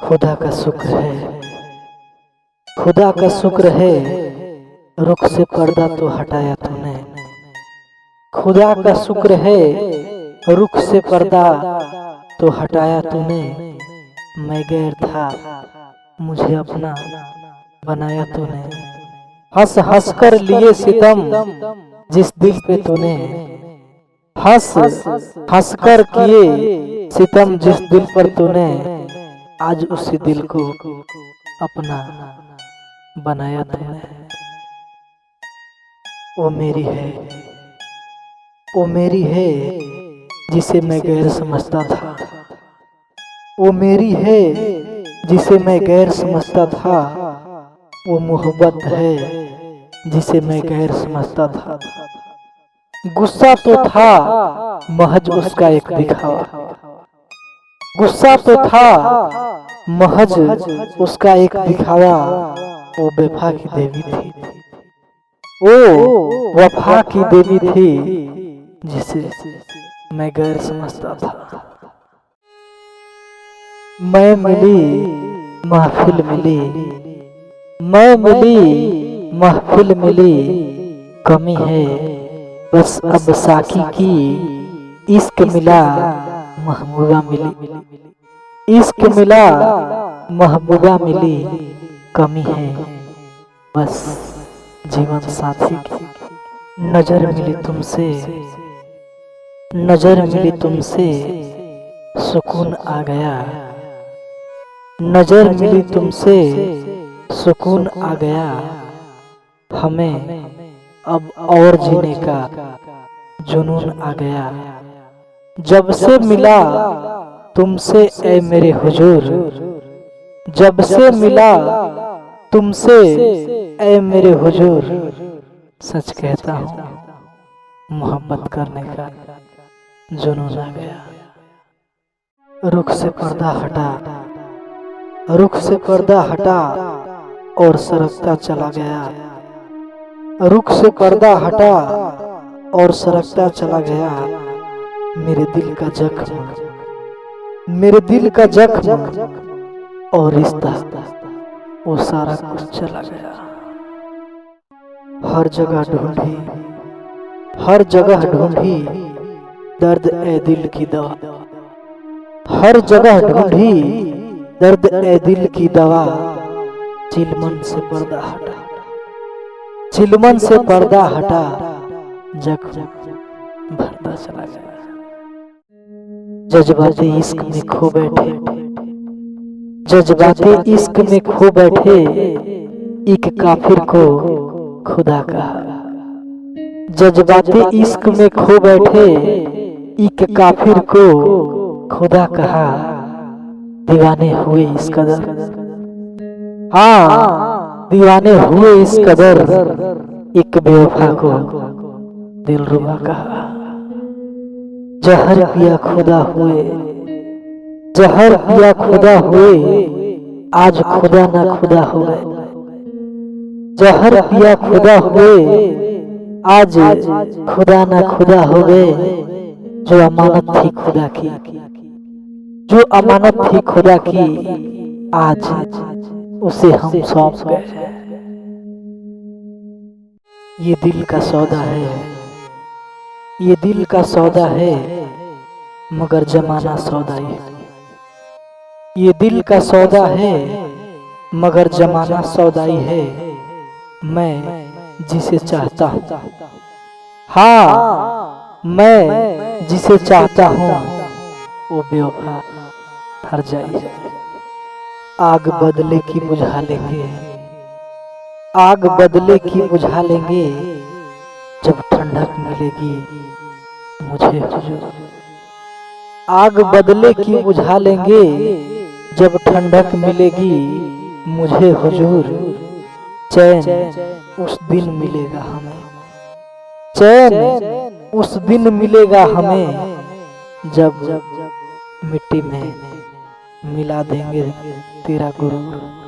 खुदा का शुक्र है, खुदा का शुक्र है, रुख से पर्दा तो हटाया तूने। खुदा का शुक्र है, रुख से पर्दा तो हटाया तूने। मैं गैर था, मुझे अपना बनाया तूने। हंस हंस कर लिए सितम जिस दिल पे तूने, हंस हंस कर किए सितम जिस दिल पर तूने, आज उसी दिल को अपना बनाया तूने। वो मेरी है, वो मेरी है जिसे मैं गैर समझता था। वो मेरी है जिसे मैं गैर समझता था। वो मोहब्बत है जिसे मैं गैर समझता था। गुस्सा तो था महज उसका एक दिखावा, गुस्सा तो था महज उसका एक दिखावा। वो बेवफा की देवी थी, वो वफा की देवी थी जिसे मैं गैर समझता था। मैं मिली महफिल मिली, मैं मिली महफिल मिली, कमी है बस अब साकी की। इश्क मिला महबूबा मिली, इश्क मिला महबूबा मिली, कमी है बस जीवन साथी की। नजर मिली तुमसे, नजर मिली तुमसे, सुकून आ गया। नजर मिली तुमसे, सुकून आ गया। हमें अब और जीने का जुनून आ गया। जब से मिला तुमसे ए मेरे हुजूर, जब से मिला तुमसे ए मेरे हुजूर, सच कहता हूँ मोहब्बत करने का जुनून आ गया। रुख से पर्दा हटा, रुख से पर्दा हटा और सरकता चला गया। रुख से पर्दा हटा और सरकता चला गया। मेरे दिल का जख्म, मेरे दिल का जख्म और रिश्ता, वो सारा कुछ चला गया। हर जगह ढूंढी, हर जगह ढूंढी दर्द ए दिल की दवा। हर जगह ढूंढी दर्द ए दिल की दवा। चिलमन से पर्दा हटा, चिलमन से पर्दा हटा, जख्म भरता चला गया। जज्बाते इश्क में खो बैठे, जज्बाते इश्क में खो बैठे, एक काफिर को खुदा कहा। जज्बाते इश्क में खो बैठे, एक काफिर को खुदा कहा। दीवाने हुए इस कदर, हाँ दीवाने हुए इस कदर, एक बेवफा को दिलरुबा कहा। जहर पिया खुदा हुए, जहर पिया खुदा हुए, आज खुदा ना खुदा हो गए। जहर पिया खुदा हुए, आज खुदा ना खुदा हो गए। जो अमानत थी खुदा की, जो अमानत थी खुदा की, आज उसे हम सौंप गए। ये दिल का सौदा है, ये दिल का सौदा है, मगर जमाना सौदाई है। ये दिल का सौदा है मगर जमाना सौदाई है। मैं जिसे चाहता हूँ, हाँ मैं जिसे चाहता हूँ, वो बेवफा हर जाई। आग बदले की बुझा लेंगे, आग बदले की बुझा लेंगे, जब ठंडक मिलेगी मुझे हुजूर। आग बदले की बुझा लेंगे, जब ठंडक मिलेगी मुझे हुजूर। चैन उस दिन मिलेगा हमें, चैन उस दिन मिलेगा हमें, जब मिट्टी में मिला देंगे तेरा गुरूर।